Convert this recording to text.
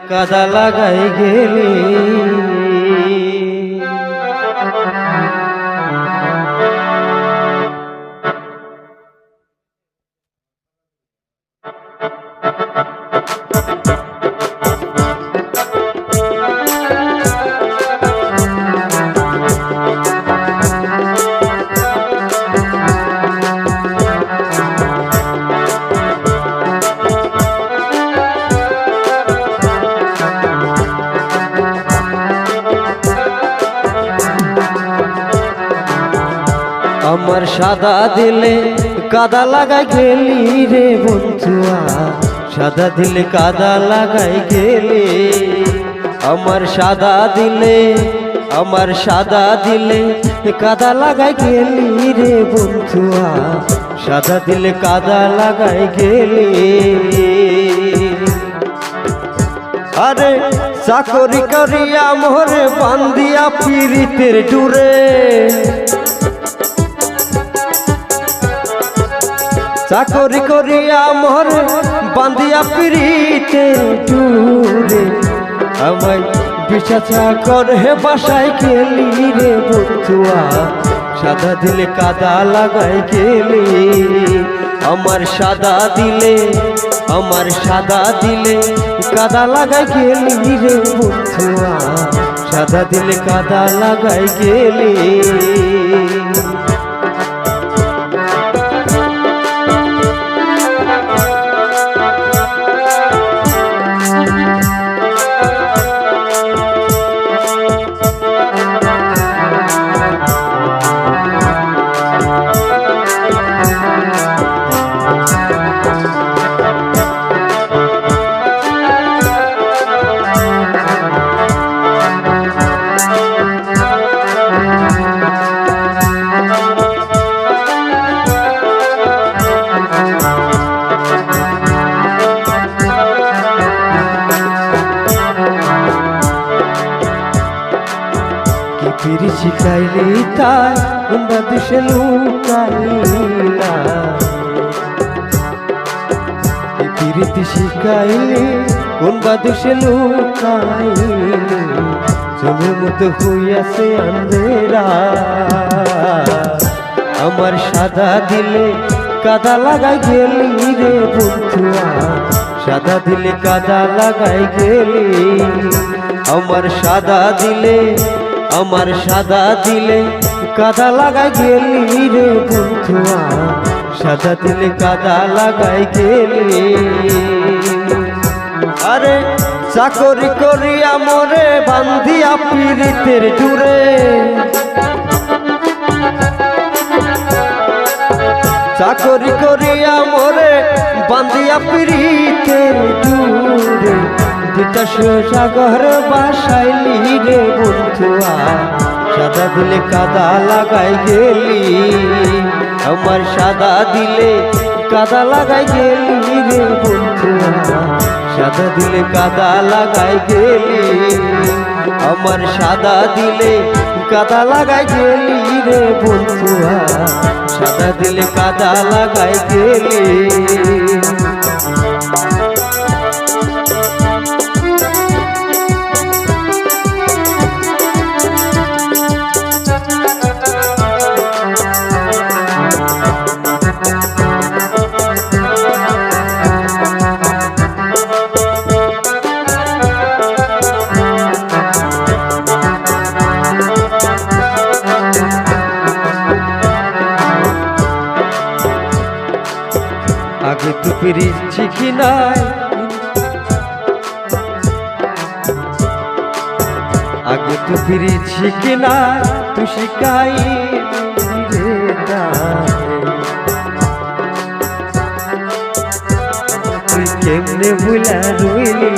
কাদা লাগাই গেলি আমার সাদা দিলে কাদা লাগাই গেলি রে বন্ধুয়া, সাদা দিলে কাদা লাগাই গেলি। আমার সাদা দিলে কাদা লাগাই গেলি রে বন্ধুয়া, সাদা দিলে কাদা লাগাই গেলি। আরে চাকরি করিয়া মোরে বান্দিয়া পীড়িতের ডুরে, চাকরি করিয়া মোরে বান্দিয়া পীড়িতের ডুরে, আমায় বিছা চাকর হে বাসায় গেলি রে বন্ধুয়া, সাদা দিলে কাদা লাগাই গেলি। আমার সাদা দিলে কাদা লাগাই গেলি রে বন্ধুয়া, সাদা দিলে কাদা লাগাই গেলি। পিরি শিখাইলি তাই কোনবা দেশে লুকাইলা, পিরিতি শিখাইলি কোনবা দেশে লুকাইলি, চোখের মতো হইয়াছে আন্ধেরা। আমার সাদা দিলে কাদা লাগাই গেলি রে বন্ধুয়া, সাদা দিলে কাদা লাগাই গেলি। আমার সাদা দিলে কাদা লাগাই গেলি রে বন্ধুয়া, সাদা দিলে কাদা লাগাই গেলি। আরে চাকরি করিয়া মোরে বান্ধিয়া পীড়িতের ডুরে, চাকরি করিয়া মোরে বান্ধিয়া পীড়িতের ডুরে, তিতাস সাগর বাসাইলি রে বন্ধুয়া, সাদা দিলে কাদা লাগাই গেলি। আমার সাদা দিলে কাদা লাগাই গেলি রে বন্ধুয়া, সাদা দিলে কাদা লাগাই গেলি। আমার সাদা দিলে কাদা লাগাই গেলি রে বন্ধুয়া, সাদা দিলে কাদা লাগাই গেলি। আগে তো পিরিছি কি নাই, আগে তো পিরিছি কি নাই, তুই শিখাই তুই কেমনে ভুলা রইলি।